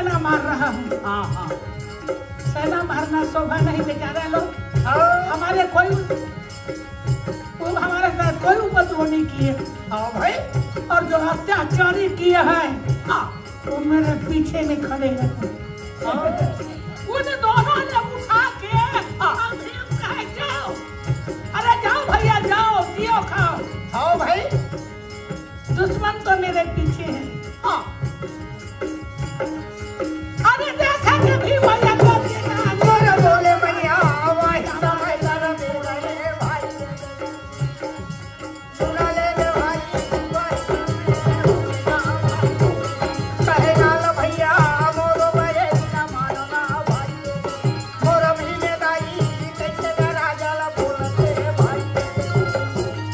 सेना मार रहा हूँ। हाँ हाँ सेना मारना शोभा नहीं, बेचारे लोग हमारे हमारे साथ कोई उपद्रव नहीं किए। हाँ भाई, और जो अत्याचारी किए हैं वो मेरे पीछे में खड़े रहते। उन दोनों ने उठा के भीम कहे जाओ, अरे जाओ भैया जाओ, पियो खाओ। हाँ भाई, दुश्मन तो मेरे पीछे है। हाँ अरे देखेंगे भी भैया बोले बोले भैया भाई समय लड़ बोले भाई सुना ले भाई कहेगा ल भैया मोरो बजे ना मानना भाई मोर भीमे दाई कैसे राजा ल बोलते भाई।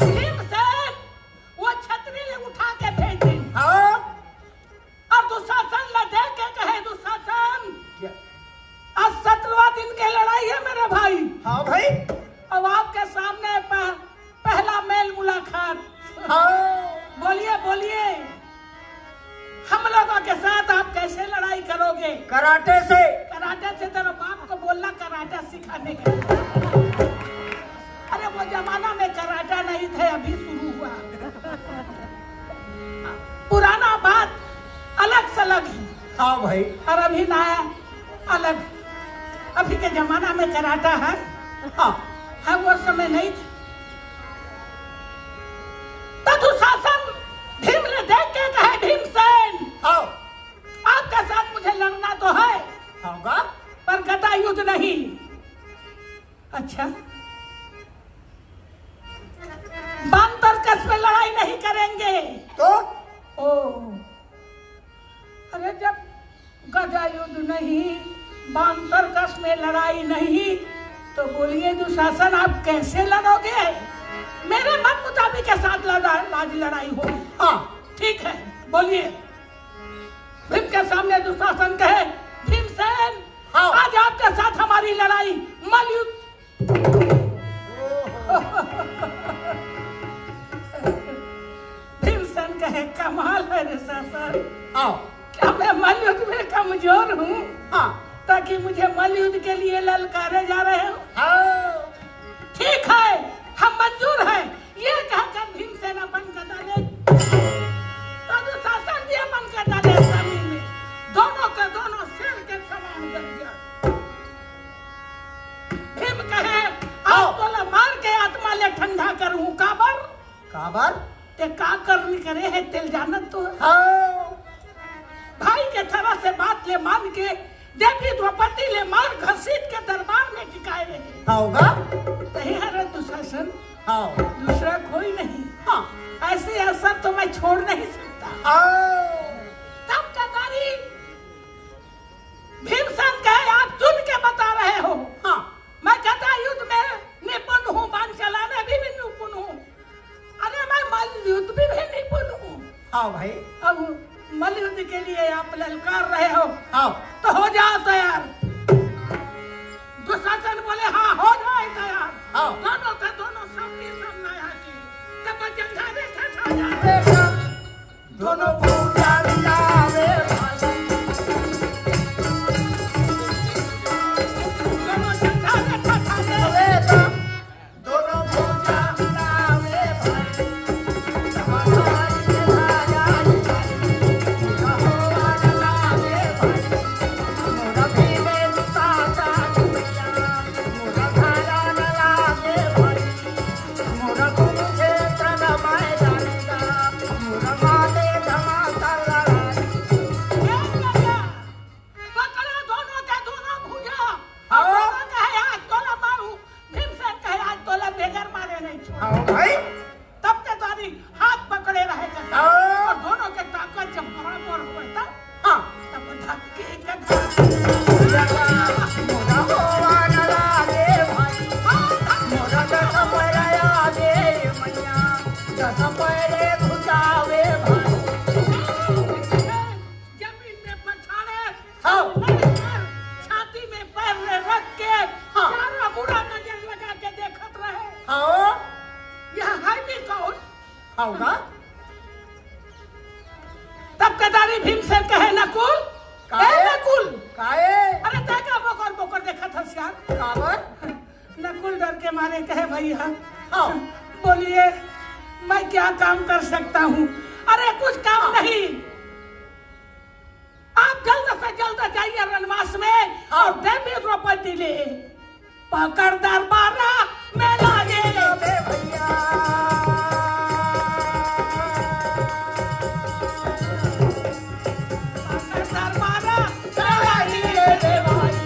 भीमसेन वो छतरी ले उठा के फेंक दी। हाँ और दुशासन ला देख के कहे दुशासन क्या? आज 17वां दिन की लड़ाई है मेरे भाई। हाँ भाई, अब आपके सामने पहला मेल मुलाकात। हाँ बोलिए बोलिए, हम लोगों के साथ आप कैसे लड़ाई करोगे? कराटे से। कराटे से? तेरे बाप को बोलना कराटा सिखाने के लिए। अरे वो जमाना में कराटा नहीं थे, अभी शुरू हुआ। पुराना बात अलग सलग है हाँ भाई, और अभी नया अलग। अभी के जमाना में कराटा है, हाँ है वो समय नहीं था। तो दुशासन भीम ने देख के कहे भीमसेन हाँ आपके साथ मुझे लड़ना तो है होगा पर गदा युद्ध नहीं। अच्छा, बाण तर्कस में लड़ाई नहीं करेंगे तो ओ, अरे जब गदा युद्ध नहीं, बाण तर्कस में लड़ाई नहीं, तो बोलिए दुशासन आप कैसे लड़ोगे? मेरे मन मुताबिक के साथ आज लड़ाई होगी। हाँ ठीक है, बोलिए। भीम के सामने दुशासन कहे भीमसेन हाँ। आज आपके साथ हमारी लड़ाई मलयुद्ध। भीमसेन कहे कमाल है दुशासन, हाँ क्या मैं मलयुद्ध में कमजोर हूँ हाँ ताकि मुझे मलयुद्ध के लिए ललकारे जा रहे हो? हाँ ठीक है, हम मंजूर हैं। ये कहकर भीमसेन अपन गदा ले तो दुशासन भी अपन गदा ले जमीन में, दोनों के दोनों शेर के समान गिर गया। भीम कहे आप तो मार के आत्मा ले ठंडा करूं काबर काबर ते का करनी करे है तेल जानत तो है। हाँ भाई के तरह से बात ले मान के देवी द्रौपदी ले मार घसीट के दरबार में टिकाए रहे। होगा कहीं है दुशासन, हाँ दूसरा कोई नहीं। हाँ ऐसे असर तो मैं छोड़ नहीं सकता। तब कतारी भीमसेन कहे आप सुन के बता रहे हो? हाँ मैं गदा युद्ध में निपुण हूँ, बाण चलाने भी निपुण हूँ, अरे मैं मल्ल युद्ध भी निपुण हूँ। हाँ भाई, अब मल्ल युद्ध के लिए आप ललकार रहे हो हाँ तो हो जाओ तैयार। दुशासन बोले हाँ हो जाए तैयार। हाँ। दोनों का दोनों सामने सामने आके तब जंगा ने ठठा जाए। दोनों पूजा मिलावे भाई दोनों जंगा ने ठठा जाए। दोनों पूजा मिलावे भाई हमारी राजा कहो लावे भाई मोरा भीमे सासा दुनिया मोरा धारा न लावे भाई मोरा गुरु क्षेत्र न मैदान मोरा माले धमाका लड़ाई। पकड़ा दोनों के दोनों भुजा। हाँ। दोनों कहे आज तोला मारू, भीमसेन कहे आज तोला बेगर मारे नहीं छोड़। हाँ भाई, तब के तारी हाथ पकड़े रहे करता। हाँ। और दोनों के ताकत जब बराबर हुए हाँ तब धक्के के धक्के। मोरा होवा न लागे भाई मोरा दस पैरा आगे मैया दस पैरे घुटावे भाई। जमीन में पछाड़े, हाँ। छाती में पैर रख के हाँ। सारा बुरा नजर लगा के देखत रहे। हाँ यह है भी कौन? होगा तब कतारी भीमसेन कहे नकुल, काहे? ए नकुल जाइए रनवास में और देवी द्रौपदी ले पकड़ दरबारा में लागे बे भैया पकड़ दरबारा चढ़ाइए रे भाई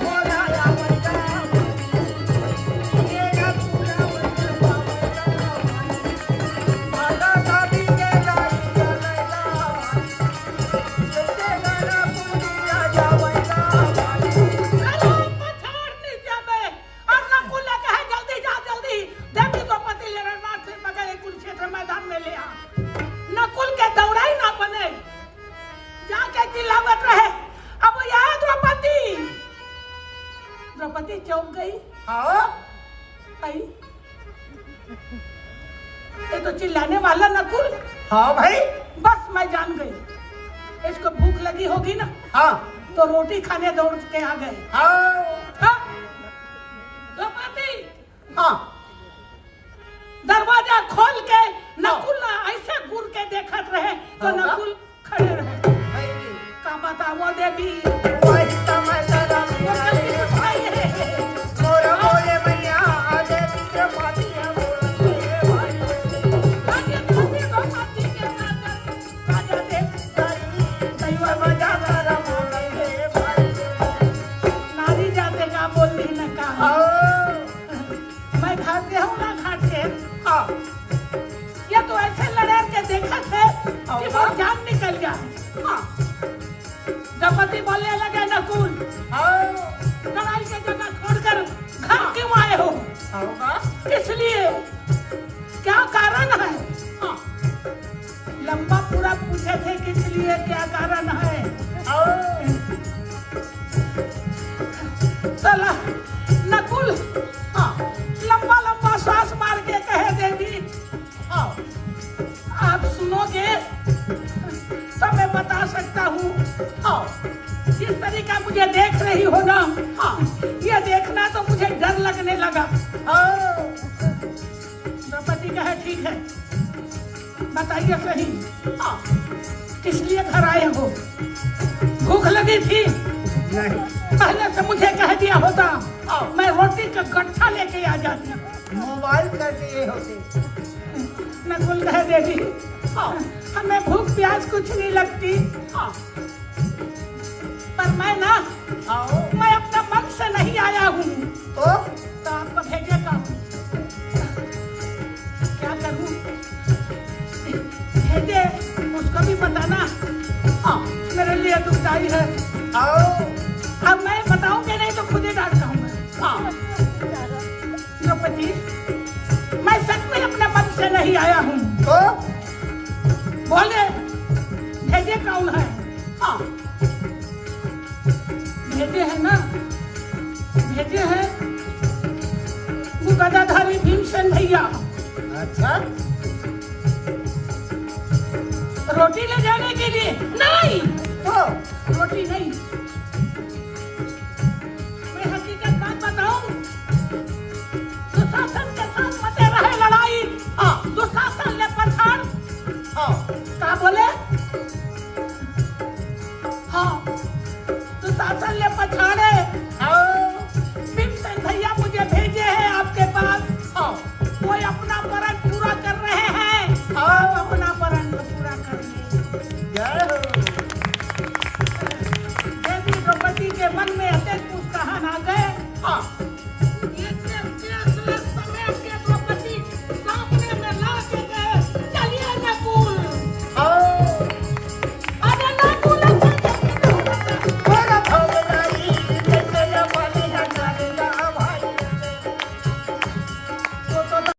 बोलाया भैया ये ना पूरा भैया माता दादी के गाई चलेला जैसे गाना पुनिया जावेला चलो पछाड़ नीचे में और नकुल कहे जल्दी जा जल्दी देवी द्रौपदी ले रनवास से मगर कुरुक्षेत्र मैदान में ले आ नकुल के दौड़ाई ना बने जाके चिल्लावत रहे अब यह द्रौपदी द्रौपदी चौंक गई हाँ आई ये तो चिल्लाने वाला नकुल हाँ भाई बस मैं जान गई इसको भूख लगी होगी ना हाँ तो रोटी खाने दौड़ के आ गए हाँ हाँ? द्रौपदी हाँ दरवाजा खोल के नकुल ऐसे घूर के देखत रहे तो हाँ। नकुल खड़े रहे भाई का बताओ देवी वही समय तेरा मेरा रे भाई मोरा बोले मैया आगे पीछे पाती है बोलते भाई आगे देवी द्रौपदी के राजा देख दैव बजा कर बोलते भाई नारी जाते का बोल दी न का आओ मैं घाट के हूँ ना घाट के हाँ ये तो ऐसे लड़ेर के देखा थे कि वो जान निकल जाए हाँ द्रौपदी बोलने लगे नकुल आओ लड़ाई की जगह छोड़कर घर क्यों आए हो आओगा इसलिए क्या कारण है हाँ लंबा पूरा पूछे थे किस लिए क्या कारण है आओ चला नकुल हाँ लंबा लंबा सांस मार के कहे देवी आओ आप सुनोगे तो मैं बता सकता हूँ आओ जिस तरीका मुझे देख रही हो ना हाँ ये देखना तो मुझे डर लगने लगा आओ द्रौपदी कहे ठीक है बताइए सही हाँ किस लिए घर आए हो भूख लगी थी नहीं पहले से मुझे कह दिया होता आओ मैं रोटी का गट्ठा लेके आ जाती मोबाइल कर दिए होते नकुल कह देवी हाँ हमें भूख प्यास कुछ नहीं लगती हाँ पर मैं ना आओ मैं अपना मन से नहीं आया हूँ तो तो आपको भेजेगा क्या करूँ भेजे उसको भी बताना हाँ मेरे लिए दुखदाई है आओ अब मैं बताऊंगी नहीं तो खुद ही डांट खाऊंगा हाँ द्रौपदी मैं सच में अपने मन से नहीं आया हूँ तो बोले भेजे कौन है हाँ भेजे है ना भेजे है वो गदाधारी भीमसेन भैया अच्छा रोटी ले जाने के लिए नहीं तो रोटी नहीं मैं हकीकत बात बताऊं दुशासन के साथ मचे रहे लड़ाई हाँ दुशासन ने पठान हाँ क्या बोले हाँ दुशासन ने पछाड़े आओ भीमसेन भैया मुझे भेजे हैं आपके पास हाँ वो अपना वरण पूरा कर रहे हैं हाँ। आप अपना वरण पूरा कर ले जय हो देवी द्रौपदी के मन में अत्यंत मुस्कान आ गए हाँ